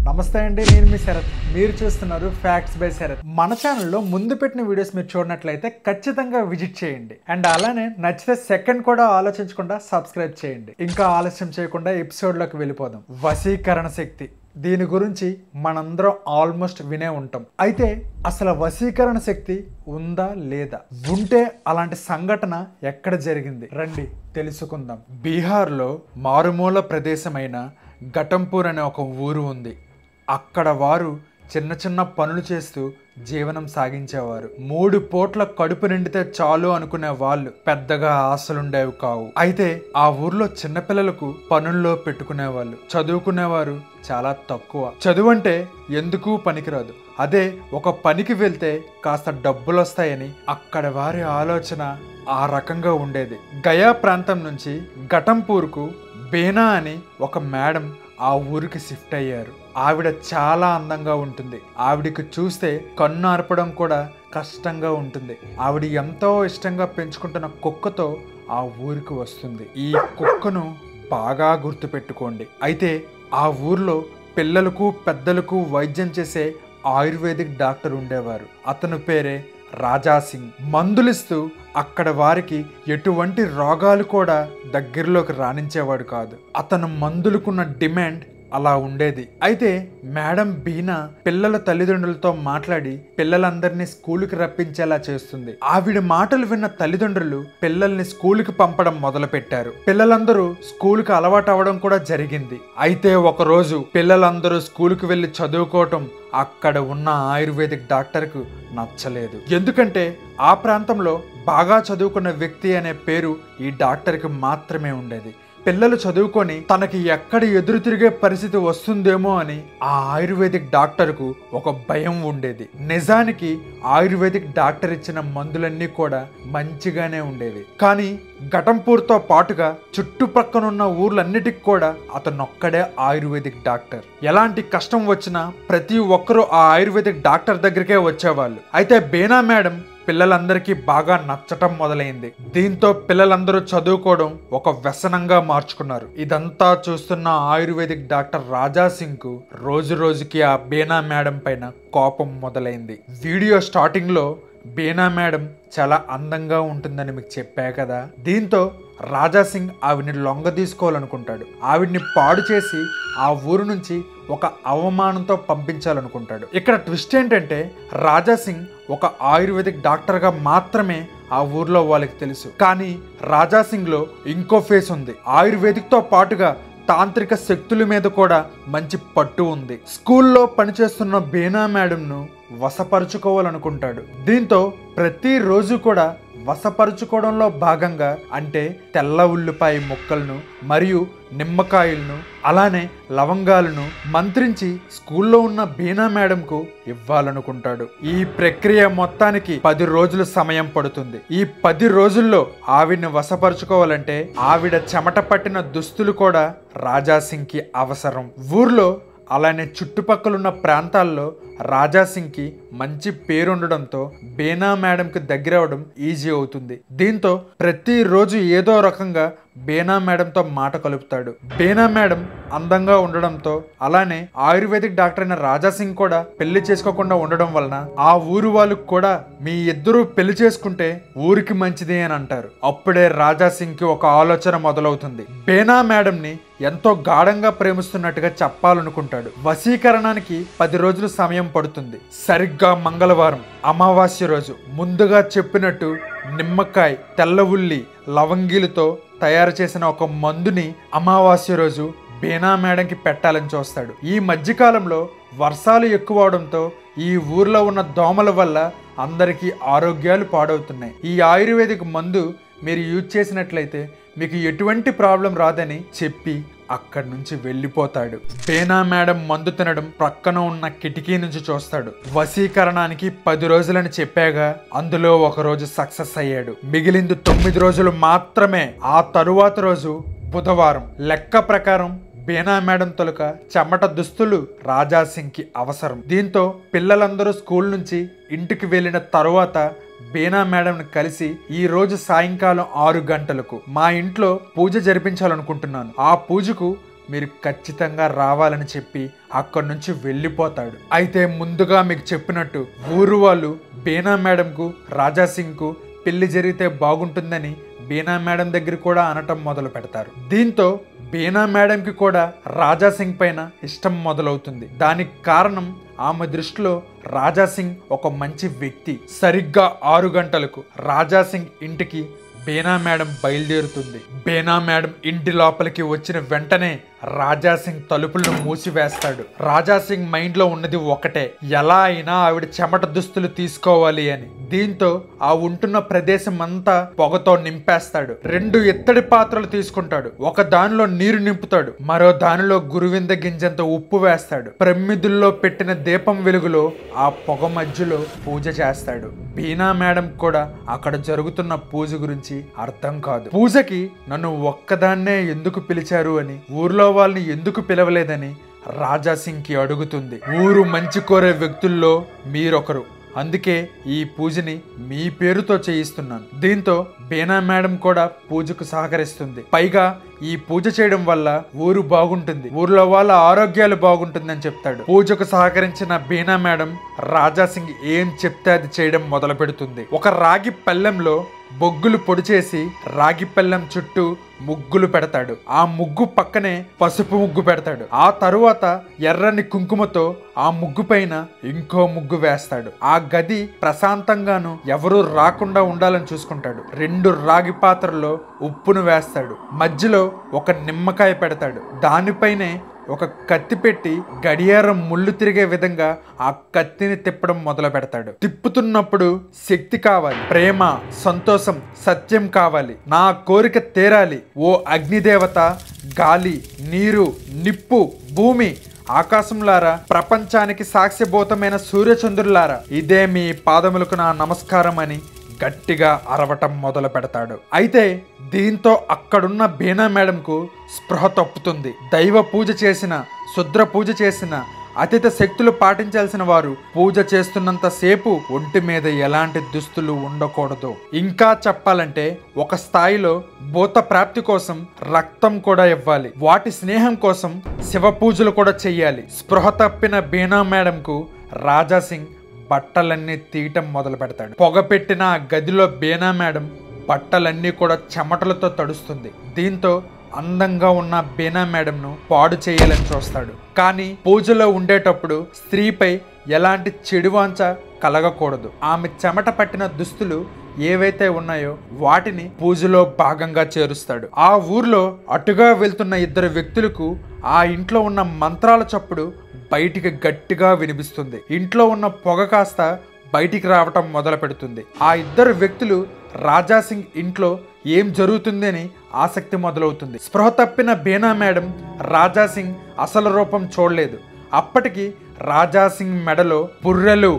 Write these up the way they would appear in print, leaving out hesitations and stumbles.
నమస్తే అండి, నేను మీ శరత్. మీరు చూస్తున్నారు ఫ్యాక్ట్స్ బై శరత్. మన ఛానల్లో ముందు పెట్టిన వీడియోస్ మీరు చూడనట్లయితే ఖచ్చితంగా విజిట్ చేయండి. అండ్ అలానే నచ్చితే సెకండ్ కూడా ఆలోచించకుండా సబ్స్క్రైబ్ చేయండి. ఇంకా ఆలస్యం చేయకుండా ఎపిసోడ్లోకి వెళ్ళిపోదాం. వశీకరణ శక్తి, దీని గురించి మనందరం ఆల్మోస్ట్ వినే ఉంటాం. అయితే అసలు వశీకరణ శక్తి ఉందా లేదా, ఉంటే అలాంటి సంఘటన ఎక్కడ జరిగింది, రండి తెలుసుకుందాం. బీహార్లో మారుమూల ప్రదేశమైన ఘటంపూర్ అనే ఒక ఊరు ఉంది. అక్కడ వారు చిన్న చిన్న పనులు చేస్తూ జీవనం సాగించేవారు. 3 పూట్ల కడుపు నిండితే చాలు అనుకునే వాళ్ళు పెద్దగా ఆశలుండేవి కావు. అయితే ఆ ఊర్లో చిన్నపిల్లలకు పనుల్లో పెట్టుకునేవాళ్ళు. చదువుకునేవారు చాలా తక్కువ. చదువు అంటే ఎందుకు పనికిరాదు, అదే ఒక పనికి వెళ్తే కాస్త డబ్బులు వస్తాయని అక్కడ వారి ఆలోచన ఆ రకంగా ఉండేది. గయా ప్రాంతం నుంచి ఘటంపూర్కు బేనా అని ఒక మేడం ఆ ఊరికి షిఫ్ట్ అయ్యారు. ఆవిడ చాలా అందంగా ఉంటుంది. ఆవిడికి చూస్తే కన్ను ఆర్పడం కూడా కష్టంగా ఉంటుంది. ఆవిడ ఎంతో ఇష్టంగా పెంచుకుంటున్న కుక్కతో ఆ ఊరికి వస్తుంది. ఈ కుక్కను బాగా గుర్తుపెట్టుకోండి. అయితే ఆ ఊర్లో పిల్లలకు పెద్దలకు వైద్యం చేసే ఆయుర్వేదిక్ డాక్టర్ ఉండేవారు. అతని పేరే రాజా సింగ్. మందులిస్తూ అక్కడ వారికి ఎటువంటి రోగాలు కూడా దగ్గరలోకి రాణించేవాడు కాదు. అతను మందులకున్న డిమాండ్ అలా ఉండేది. అయితే మేడం బీనా పిల్లల తల్లిదండ్రులతో మాట్లాడి పిల్లలందరినీ స్కూలుకి రప్పించేలా చేస్తుంది. ఆవిడ మాటలు విన్న తల్లిదండ్రులు పిల్లల్ని స్కూలుకి పంపడం మొదలు పెట్టారు. పిల్లలందరూ స్కూలుకి అలవాటు అవ్వడం కూడా జరిగింది. అయితే ఒకరోజు పిల్లలందరూ స్కూలుకి వెళ్ళి చదువుకోవటం అక్కడ ఉన్న ఆయుర్వేదిక్ డాక్టర్కు నచ్చలేదు. ఎందుకంటే ఆ ప్రాంతంలో బాగా చదువుకున్న వ్యక్తి అనే పేరు ఈ డాక్టర్కి మాత్రమే ఉండేది. పిల్లలు చదువుకొని తనకి ఎక్కడ ఎదురు తిరిగే పరిస్థితి వస్తుందేమో అని ఆ ఆయుర్వేదిక్ డాక్టర్కు ఒక భయం ఉండేది. నిజానికి ఆయుర్వేదిక్ డాక్టర్ ఇచ్చిన మందులన్నీ కూడా మంచిగానే ఉండేవి. కానీ ఘటంపూర్తో పాటుగా చుట్టుపక్కనున్న ఊర్లన్నిటికి కూడా అతనొక్కడే ఆయుర్వేదిక్ డాక్టర్. ఎలాంటి కష్టం వచ్చినా ప్రతి ఒక్కరూ ఆ ఆయుర్వేదిక్ డాక్టర్ దగ్గరికే వచ్చేవాళ్ళు. అయితే బేనా మేడం పిల్లలందరికీ బాగా నచ్చటం మొదలైంది. దీంతో పిల్లలందరూ చదువుకోవడం ఒక వ్యసనంగా మార్చుకున్నారు. ఇదంతా చూస్తున్న ఆయుర్వేదిక్ డాక్టర్ రాజా సింగ్ కు రోజు రోజుకి ఆ బేనా మేడం పైన కోపం మొదలైంది. వీడియో స్టార్టింగ్ లో బేనా మేడం చాలా అందంగా ఉంటుందని మీకు చెప్పా కదా. దీంతో రాజా సింగ్ ఆవిడ్ని లొంగ తీసుకోవాలనుకుంటాడు. ఆవిడ్ని పాడు చేసి ఆ ఊరు నుంచి ఒక అవమానంతో పంపించాలనుకుంటాడు. ఇక్కడ ట్విస్ట్ ఏంటంటే రాజా సింగ్ ఒక ఆయుర్వేదిక్ డాక్టర్గా మాత్రమే ఆ ఊర్లో వాళ్ళకి తెలుసు. కానీ రాజా సింగ్ లో ఇంకో ఫేస్ ఉంది. ఆయుర్వేదిక్ తో పాటుగా తాంత్రిక శక్తుల మీద కూడా మంచి పట్టు ఉంది. స్కూల్లో పనిచేస్తున్న బేనా మేడంను వశపరుచుకోవాలనుకుంటాడు. దీంతో ప్రతిరోజు కూడా వశపరుచుకోవడంలో భాగంగా అంటే తెల్ల ఉల్లిపాయ ముక్కలను మరియు నిమ్మకాయలను అలానే లవంగాలను మంత్రించి స్కూల్లో ఉన్న బీనా మేడంకు ఇవ్వాలనుకుంటాడు. ఈ ప్రక్రియ మొత్తానికి 10 రోజులు సమయం పడుతుంది. ఈ 10 రోజుల్లో ఆవిడ్ని వశపరుచుకోవాలంటే ఆవిడ చెమట పట్టిన దుస్తులు కూడా రాజా సింగ్ కి అవసరం. ఊర్లో అలానే చుట్టుపక్కలున్న ప్రాంతాల్లో రాజా సింగ్ కి మంచి పేరుండడంతో బేనా మేడంకి దగ్గర అవడం ఈజీ అవుతుంది. దీంతో ప్రతిరోజు ఏదో రకంగా బేనా మేడంతో మాట కలుపుతాడు. బేనా మేడం అందంగా ఉండడంతో అలానే ఆయుర్వేదిక్ డాక్టర్ అయిన రాజా సింగ్ కూడా పెళ్లి చేసుకోకుండా ఉండడం వలన ఆ ఊరు వాళ్ళకు కూడా మీ ఇద్దరు పెళ్లి చేసుకుంటే ఊరికి మంచిది అని అంటారు. అప్పుడే రాజా సింగ్ కి ఒక ఆలోచన మొదలవుతుంది. బేనా మేడం ని ఎంతో గాఢంగా ప్రేమిస్తున్నట్టుగా చెప్పాలనుకుంటాడు. వశీకరణానికి 10 రోజులు సమయం పడుతుంది. సరిగ్గా మంగళవారం అమావాస్య రోజు ముందుగా చెప్పినట్టు నిమ్మకాయ, తెల్ల ఉల్లి, లవంగీలతో తయారు చేసిన ఒక మందుని అమావాస్య రోజు బేనా మేడంకి పెట్టాలని చూస్తాడు. ఈ మధ్యకాలంలో వర్షాలు ఎక్కువ అవడంతో ఈ ఊర్లో ఉన్న దోమల వల్ల అందరికీ ఆరోగ్యాలు పాడవుతున్నాయి. ఈ ఆయుర్వేదిక్ మందు మీరు యూజ్ చేసినట్లయితే మీకు ఎటువంటి ప్రాబ్లం రాదని చెప్పి అక్కడి నుంచి వెళ్ళిపోతాడు. బేనా మేడం మందు తినడం ప్రక్కన ఉన్న కిటికీ నుంచి చూస్తాడు. వశీకరణానికి 10 రోజులని చెప్పాగా, అందులో ఒక రోజు సక్సెస్ అయ్యాడు. మిగిలింది 9 రోజులు మాత్రమే. ఆ తరువాత రోజు బుధవారం. లెక్క ప్రకారం బేనా మేడం తొలుక చెమట దుస్తులు రాజా సింగ్ కి అవసరం. దీంతో పిల్లలందరూ స్కూల్ నుంచి ఇంటికి వెళ్ళిన తరువాత బేనా మేడంని కలిసి ఈ రోజు సాయంకాలం 6 గంటలకు మా ఇంట్లో పూజ జరిపించాలనుకుంటున్నాను. ఆ పూజకు మీరు ఖచ్చితంగా రావాలని చెప్పి అక్కడి నుంచి వెళ్ళిపోతాడు. అయితే ముందుగా మీకు చెప్పినట్టు ఊరు వాళ్ళు బీనా మేడంకు రాజాసింగ్కు పెళ్లి జరిగితే బాగుంటుందని బీనా మేడం దగ్గర కూడా అనటం మొదలు పెడతారు. దీంతో బీనా మేడంకి కూడా రాజాసింగ్ పైన ఇష్టం మొదలవుతుంది. దానికి కారణం ఆమె దృష్టిలో రాజాసింగ్ ఒక మంచి వ్యక్తి. సరిగ్గా 6 గంటలకు రాజాసింగ్ ఇంటికి బీనా మేడం బయలుదేరుతుంది. బీనా మేడం ఇంటి లోపలికి వచ్చిన వెంటనే రాజాసింగ్ తలుపులను మూసివేస్తాడు. రాజాసింగ్ మైండ్ లో ఉన్నది ఒకటే, ఎలా అయినా ఆవిడ చెమట దుస్తులు తీసుకోవాలి అని. దీంతో ఆ ఉంటున్న ప్రదేశం అంతా పొగతో నింపేస్తాడు. 2 ఇత్తడి పాత్రలు తీసుకుంటాడు. ఒక దానిలో నీరు నింపుతాడు, మరో దానిలో గురువింద గింజంత ఉప్పు వేస్తాడు. ప్రమిదుల్లో పెట్టిన దీపం వెలుగులో ఆ పొగ మధ్యలో పూజ చేస్తాడు. బీనా మేడం కూడా అక్కడ జరుగుతున్న పూజ గురించి అర్థం కాదు. పూజకి నన్ను ఒక్కదాన్నే ఎందుకు పిలిచారు అని, ఊర్లో వాళ్ళని ఎందుకు పిలవలేదని రాజాసింగ్ కి అడుగుతుంది. ఊరు మంచి కోరే వ్యక్తుల్లో మీరొకరు, అందుకే ఈ పూజని మీ పేరుతో చేయిస్తున్నాను. దీంతో బీనా మేడం కూడా పూజకు సహకరిస్తుంది. పైగా ఈ పూజ చేయడం వల్ల ఊరు బాగుంటుంది, ఊర్లో వాళ్ళ ఆరోగ్యాలు బాగుంటుందని చెప్తాడు. పూజకు సహకరించిన బీనా మేడం రాజాసింగ్ ఏం చెప్తే అది చేయడం మొదలు పెడుతుంది. ఒక రాగి పళ్ళెంలో బొగ్గులు పొడి చేసి రాగి పళ్ళెం చుట్టూ ముగ్గులు పెడతాడు. ఆ ముగ్గు పక్కనే పసుపు ముగ్గు పెడతాడు. ఆ తరువాత ఎర్రని కుంకుమతో ఆ ముగ్గు పైన ఇంకో ముగ్గు వేస్తాడు. ఆ గది ప్రశాంతంగాను ఎవరూ రాకుండా ఉండాలని చూసుకుంటాడు. 2 రాగి పాత్రల్లో ఉప్పును వేస్తాడు. మధ్యలో ఒక నిమ్మకాయ పెడతాడు. దానిపైనే ఒక కత్తి పెట్టి గడియారం ముళ్ళు తిరిగే విధంగా ఆ కత్తిని తిప్పడం మొదలు పెడతాడు. తిప్పుతున్నప్పుడు శక్తి కావాలి, ప్రేమ, సంతోషం, సత్యం కావాలి, నా కోరిక తీరాలి. ఓ అగ్నిదేవత, గాలి, నీరు, నిప్పు, భూమి, ఆకాశంలారా, ప్రపంచానికి సాక్ష్యభూతమైన సూర్యచంద్రులారా, ఇదే మీ పాదములకు నా నమస్కారం అని గట్టిగా అరవటం మొదలు పెడతాడు. అయితే దీంతో అక్కడున్న బీనా మేడంకు స్పృహ తప్పుతుంది. దైవ పూజ చేసిన, శుద్ర పూజ చేసిన, అతిథ శక్తులు పాటించాల్సిన వారు పూజ చేస్తున్నంత సేపు ఒంటి మీద ఎలాంటి దుస్తులు ఉండకూడదు. ఇంకా చెప్పాలంటే ఒక స్థాయిలో భూత ప్రాప్తి కోసం రక్తం కూడా ఇవ్వాలి. వాటి స్నేహం కోసం శివ పూజలు కూడా చెయ్యాలి. స్పృహ తప్పిన బీనా మేడంకు రాజాసింగ్ బట్టలన్నీ తీయటం మొదలు పెడతాడు. పొగ పెట్టిన గదిలో బీనా మేడం బట్టలన్నీ కూడా చెమటలతో తడుస్తుంది. దీంతో అందంగా ఉన్న బీనా మేడంను పాడు చేయాలని చూస్తాడు. కానీ పూజలో ఉండేటప్పుడు స్త్రీపై ఎలాంటి చెడువాంచ కలగకూడదు. ఆమె చెమట పట్టిన దుస్తులు ఏవైతే ఉన్నాయో వాటిని పూజలో భాగంగా చేరుస్తాడు. ఆ ఊర్లో అటుగా వెళ్తున్న 2 వ్యక్తులకు ఆ ఇంట్లో ఉన్న మంత్రాల చప్పుడు బయటికి గట్టిగా వినిపిస్తుంది. ఇంట్లో ఉన్న పొగ కాస్త బయటికి రావటం మొదలు పెడుతుంది. ఆ 2 వ్యక్తులు రాజాసింగ్ ఇంట్లో ఏం జరుగుతుంది అని ఆసక్తి మొదలవుతుంది. స్పృహ తప్పిన బీనా మేడం రాజాసింగ్ అసలు రూపం చూడలేదు. అప్పటికి రాజాసింగ్ మెడలో పుర్రెలు,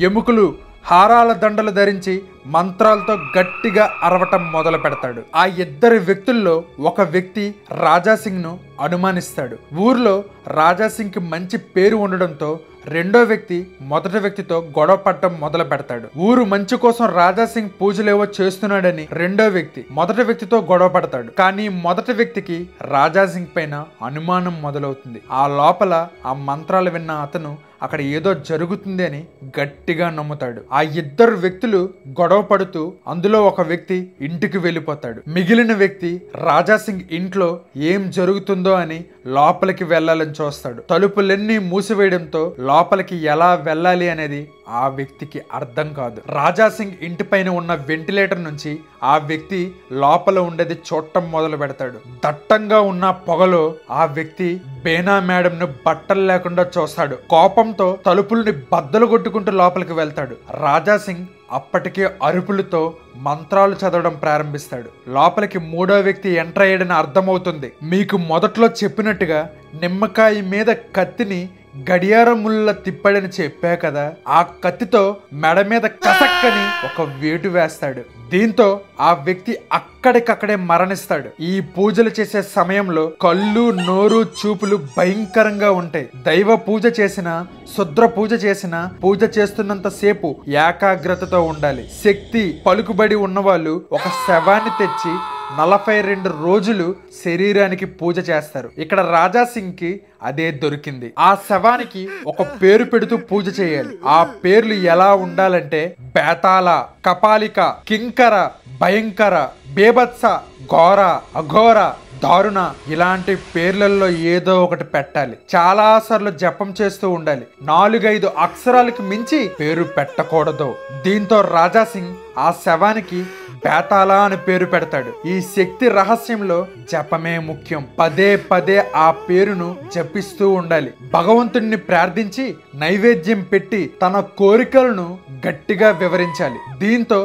ఎముకలు, హారాల దండలు ధరించి మంత్రాలతో గట్టిగా అరవటం మొదలు పెడతాడు. ఆ 2 వ్యక్తుల్లో ఒక వ్యక్తి రాజాసింగ్ ను అనుమానిస్తాడు. ఊర్లో రాజాసింగ్ కి మంచి పేరు ఉండడంతో రెండో వ్యక్తి మొదటి వ్యక్తితో గొడవ పడటం మొదలు పెడతాడు. ఊరు మంచి కోసం రాజాసింగ్ పూజలేవో చేస్తున్నాడని రెండో వ్యక్తి మొదటి వ్యక్తితో గొడవ పడతాడు. కానీ మొదటి వ్యక్తికి రాజాసింగ్ పైన అనుమానం మొదలవుతుంది. ఆ లోపల ఆ మంత్రాలు విన్న అతను అక్కడ ఏదో జరుగుతుంది అని గట్టిగా నమ్ముతాడు. ఆ 2 వ్యక్తులు గొడవ పడుతూ అందులో ఒక వ్యక్తి ఇంటికి వెళ్ళిపోతాడు. మిగిలిన వ్యక్తి రాజాసింగ్ ఇంట్లో ఏం జరుగుతుందో అని లోపలికి వెళ్ళాలని చూస్తాడు. తలుపులన్నీ మూసివేయడంతో లోపలికి ఎలా వెళ్ళాలి అనేది ఆ వ్యక్తికి అర్థం కాదు. రాజాసింగ్ ఇంటి పైన ఉన్న వెంటిలేటర్ నుంచి ఆ వ్యక్తి లోపల ఉండేది చూడటం మొదలు పెడతాడు. దట్టంగా ఉన్న పొగలో ఆ వ్యక్తి బీనా మేడం ను బట్టలు లేకుండా చూస్తాడు. కోపంతో తలుపుల్ని బద్దలు కొట్టుకుంటూ లోపలికి వెళ్తాడు. రాజాసింగ్ అప్పటికే అరుపులతో మంత్రాలు చదవడం ప్రారంభిస్తాడు. లోపలికి మూడో వ్యక్తి ఎంటర్ అయ్యాడని అర్థమవుతుంది. మీకు మొదట్లో చెప్పినట్టుగా నిమ్మకాయ మీద కత్తిని గడియారం ముళ్ళ తిప్పాడని చెప్పా కదా, ఆ కత్తితో మెడ మీద కసక్కని ఒక వేటు వేస్తాడు. దీంతో ఆ వ్యక్తి అక్కడికక్కడే మరణిస్తాడు. ఈ పూజలు చేసే సమయంలో కళ్ళు, నోరు, చూపులు భయంకరంగా ఉంటాయి. దైవ పూజ చేసిన, శుద్ర పూజ చేసిన, పూజ చేస్తున్నంత సేపు ఏకాగ్రతతో ఉండాలి. శక్తి, పలుకుబడి ఉన్నవాళ్ళు ఒక శవాన్ని తెచ్చి 42 రోజులు శరీరానికి పూజ చేస్తారు. ఇక్కడ రాజా సింగ్ కి అదే దొరికింది. ఆ శవానికి ఒక పేరు పెడుతూ పూజ చేయాలి. ఆ పేర్లు ఎలా ఉండాలంటే బేతాళ, కపాలిక, కింకర, భయంకర, బేభత్స, ఘోర, అఘోర, దారుణ ఇలాంటి పేర్లలో ఏదో ఒకటి పెట్టాలి. చాలా సార్లు జపం చేస్తూ ఉండాలి. 4-5 అక్షరాలకు మించి పేరు పెట్టకూడదు. దీంతో రాజా సింగ్ ఆ శవానికి బేతాళ అని పేరు పెడతాడు. ఈ శక్తి రహస్యంలో జపమే ముఖ్యం. పదే పదే ఆ పేరును జపిస్తూ ఉండాలి. భగవంతుడిని ప్రార్థించి నైవేద్యం పెట్టి తన కోరికలను గట్టిగా వివరించాలి. దీంతో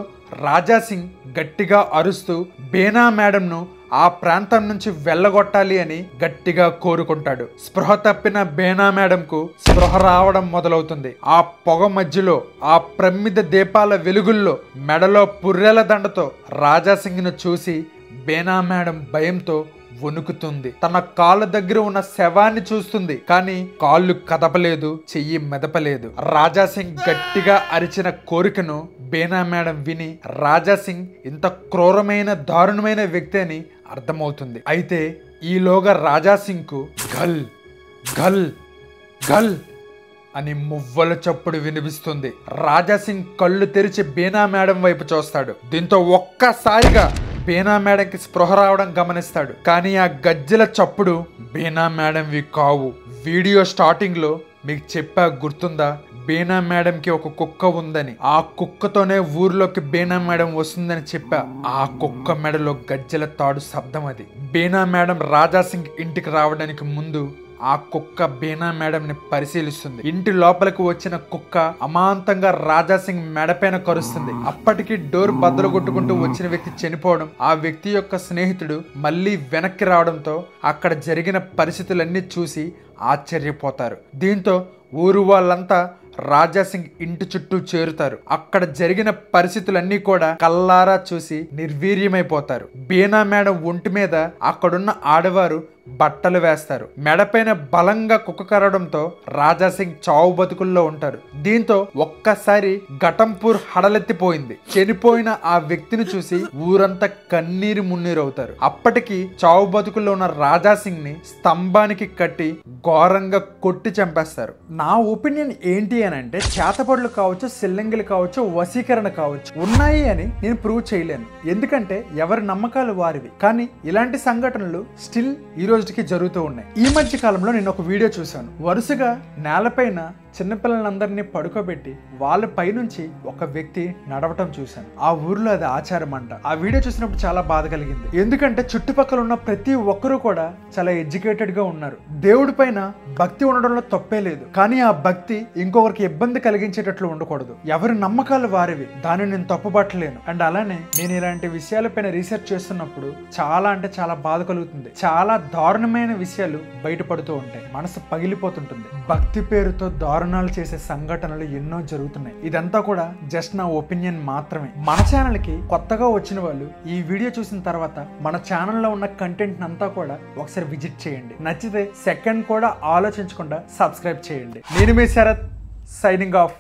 రాజా సింగ్ గట్టిగా అరుస్తూ బేనా మేడంను ఆ ప్రాంతం నుంచి వెళ్ళగొట్టాలి అని గట్టిగా కోరుకుంటాడు. స్పృహ తప్పిన బేనా మేడంకు స్పృహ రావడం మొదలవుతుంది. ఆ పొగ మధ్యలో, ఆ ప్రమిద దీపాల వెలుగుల్లో మెడలో పుర్రెల దండతో రాజా సింగ్ ను చూసి బేనా మేడం భయంతో వణుకుతుంది. తన కాళ్ళ దగ్గర ఉన్న శవాన్ని చూస్తుంది, కానీ కాళ్ళు కదపలేదు, చెయ్యి మెదపలేదు. రాజా సింగ్ గట్టిగా అరిచిన కోరికను బేనా మేడం విని రాజా సింగ్ ఇంత క్రూరమైన దారుణమైన వ్యక్తి అని అర్థమవుతుంది. అయితే ఈలోగా రాజా సింగ్ కు గల్ గల్ గల్ అని మువ్వల చప్పుడు వినిపిస్తుంది. రాజా సింగ్ కళ్ళు తెరిచి బేనా మేడం వైపు చూస్తాడు. దీంతో ఒక్కసారిగా బేనా మేడంకి స్పృహ రావడం గమనిస్తాడు. కానీ ఆ గజ్జెల చప్పుడు బేనా మేడంవి కావు. వీడియో స్టార్టింగ్ లో మీకు చెప్పా గుర్తుందా, బేనా మేడంకి ఒక కుక్క ఉందని. ఆ కుక్కతోనే ఊర్లోకి బేనా మేడం వస్తుందని చెప్పా. ఆ కుక్క మెడలో గజ్జెల తాడు శబ్దం అది. బేనా మేడం రాజా సింగ్ ఇంటికి రావడానికి ముందు ఆ కుక్క బేనా మేడం ని పరిశీలిస్తుంది. ఇంటి లోపలికి వచ్చిన కుక్క అమాంతంగా రాజా సింగ్ మెడపైన కరుస్తుంది. అప్పటికి డోర్ బద్దలు కొట్టుకుంటూ వచ్చిన వ్యక్తి చనిపోవడం, ఆ వ్యక్తి యొక్క స్నేహితుడు మళ్ళీ వెనక్కి రావడంతో అక్కడ జరిగిన పరిస్థితులన్నీ చూసి ఆశ్చర్యపోతారు. దీంతో ఊరు వాళ్ళంతా రాజా సింగ్ ఇంటి చుట్టూ చేరుతారు. అక్కడ జరిగిన పరిస్థితులన్నీ కూడా కల్లారా చూసి నిర్వీర్యమైపోతారు. బేనా మేడం ఒంటి మీద అక్కడున్న ఆడవారు బట్టలు వేస్తారు. మెడపైన బలంగా కుక్క కరవడంతో రాజా సింగ్ చావు బతుకుల్లో ఉంటారు. దీంతో ఒక్కసారి ఘటంపూర్ హడలెత్తిపోయింది. చనిపోయిన ఆ వ్యక్తిని చూసి ఊరంతా కన్నీరు మున్నీరు అవుతారు. అప్పటికి చావు బతుకుల్లో ఉన్న రాజా సింగ్ ని స్తంభానికి కట్టి ఘోరంగా కొట్టి చంపేస్తారు. నా ఒపీనియన్ ఏంటి అని అంటే, చేతపడులు కావచ్చు, సిల్లంగిలు కావచ్చు, వశీకరణ కావచ్చు ఉన్నాయి అని నేను ప్రూవ్ చేయలేను. ఎందుకంటే ఎవరి నమ్మకాలు వారివి. కానీ ఇలాంటి సంఘటనలు స్టిల్ ఈ రోజుకి జరుగుతూ ఉన్నాయి. ఈ మధ్య కాలంలో నేను ఒక వీడియో చూశాను. వరుసగా నేలపైన చిన్నపిల్లలందరినీ పడుకోబెట్టి వాళ్ళ పైనుంచి ఒక వ్యక్తి నడవటం చూశాను. ఆ ఊర్లో అది ఆచారం అంట. ఆ వీడియో చూసినప్పుడు చాలా బాధ కలిగింది. ఎందుకంటే చుట్టుపక్కల ఉన్న ప్రతి ఒక్కరూ కూడా చాలా ఎడ్యుకేటెడ్ గా ఉన్నారు. దేవుడి పైన భక్తి ఉండడంలో తప్పే లేదు. కానీ ఆ భక్తి ఇంకొకరికి ఇబ్బంది కలిగించేటట్లు ఉండకూడదు. ఎవరి నమ్మకాలు వారివి, దాన్ని నేను తప్పుపట్టలేను. అండ్ అలానే నేను ఇలాంటి విషయాలపైన రీసెర్చ్ చేస్తున్నప్పుడు చాలా అంటే చాలా బాధ కలుగుతుంది. చాలా దారుణమైన విషయాలు బయటపడుతూ ఉంటాయి. మనసు పగిలిపోతుంటుంది. భక్తి పేరుతో దారుణాలు చేసే సంఘటనలు ఎన్నో జరుగుతున్నాయి. ఇదంతా కూడా జస్ట్ నా ఒపీనియన్ మాత్రమే. మన ఛానల్ కి కొత్తగా వచ్చిన వాళ్ళు ఈ వీడియో చూసిన తర్వాత మన ఛానల్లో ఉన్న కంటెంట్ అంతా కూడా ఒకసారి విజిట్ చేయండి. నచ్చితే సెకండ్ కూడా ఆలోచించకుండా సబ్స్క్రైబ్ చేయండి. నేను మీ శరత్, సైనింగ్ ఆఫ్.